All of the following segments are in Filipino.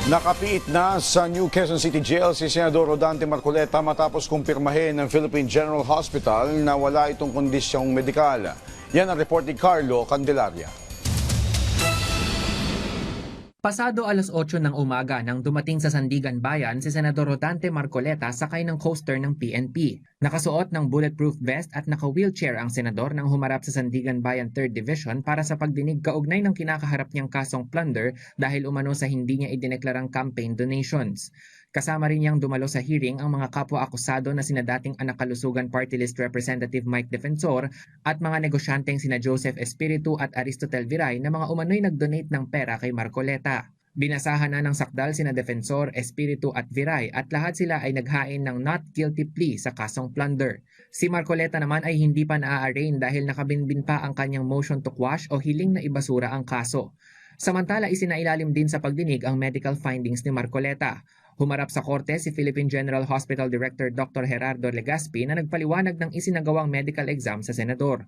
Nakapiit na sa New Quezon City Jail si Senador Rodante Marcoleta matapos kumpirmahin ng Philippine General Hospital na wala itong kondisyong medikal. Yan ang report ni Carlo Candelaria. Pasado alas 8 ng umaga nang dumating sa Sandigan Bayan si Senador Rodante Marcoleta sakay ng coaster ng PNP. Nakasuot ng bulletproof vest at naka-wheelchair ang senador nang humarap sa Sandigan Bayan 3rd Division para sa pagdinig kaugnay ng kinakaharap niyang kasong plunder dahil umano sa hindi niya idineklarang campaign donations. Kasama rin niyang dumalo sa hearing ang mga kapwa-akusado na sina dating Anak Kalusugan Party List Representative Mike Defensor at mga negosyanteng sina Joseph Espiritu at Aristotel Viray na mga umano'y nag-donate ng pera kay Marcoleta. Binasahan na ng sakdal sina Defensor, Espiritu at Viray at lahat sila ay naghain ng not guilty plea sa kasong plunder. Si Marcoleta naman ay hindi pa naa-arraign dahil nakabinbin pa ang kanyang motion to quash o hiling na ibasura ang kaso. Samantala isinailalim din sa pagdinig ang medical findings ni Marcoleta. Humarap sa korte si Philippine General Hospital Director Dr. Gerardo Legaspi na nagpaliwanag ng isinagawang medical exam sa senador.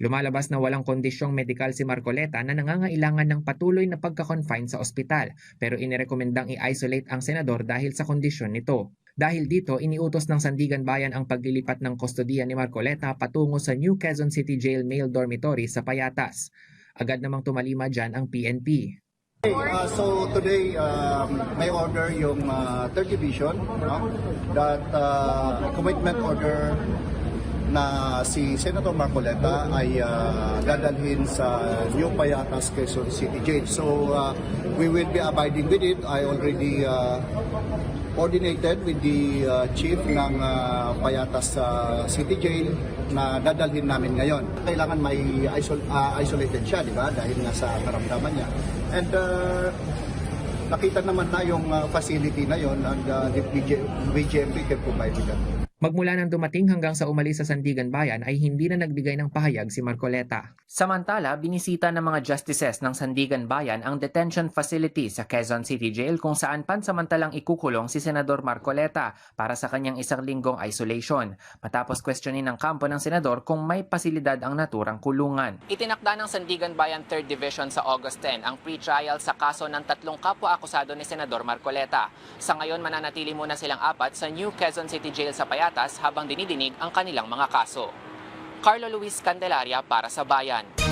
Lumalabas na walang kondisyong medikal si Marcoleta na nangangailangan ng patuloy na pagka-confine sa ospital pero inirekomendang i-isolate ang senador dahil sa kondisyon nito. Dahil dito, iniutos ng Sandigan Bayan ang paglilipat ng kustodiya ni Marcoleta patungo sa New Quezon City Jail Male Dormitory sa Payatas. Agad namang tumalima dyan ang PNP. So today, may order yung 3rd Division, no? That commitment order na si Senator Marcoleta ay dadalhin sa New Payatas, Quezon City Jail. So we will be abiding with it. I already coordinated with the chief ng Payatas City Jail na dadalhin namin ngayon. Kailangan may isolated siya, di ba? Dahil nga sa karamdaman niya. And nakita naman na yung facility na yon and the BGMP can provide with that. Magmula nang dumating hanggang sa umalis sa Sandigan Bayan ay hindi na nagbigay ng pahayag si Marcoleta. Samantala, binisita ng mga justices ng Sandigan Bayan ang detention facility sa Quezon City Jail kung saan pansamantalang ikukulong si Senador Marcoleta para sa kanyang isang linggong isolation. Matapos questionin ng kampo ng senador kung may pasilidad ang naturang kulungan. Itinakda ng Sandigan Bayan 3rd Division sa August 10 ang pre-trial sa kaso ng tatlong kapwa-akusado ni Senador Marcoleta. Sa ngayon, mananatili muna silang apat sa New Quezon City Jail sa Payatas habang dinidinig ang kanilang mga kaso. Carlo Luis Candelaria para sa Bayan.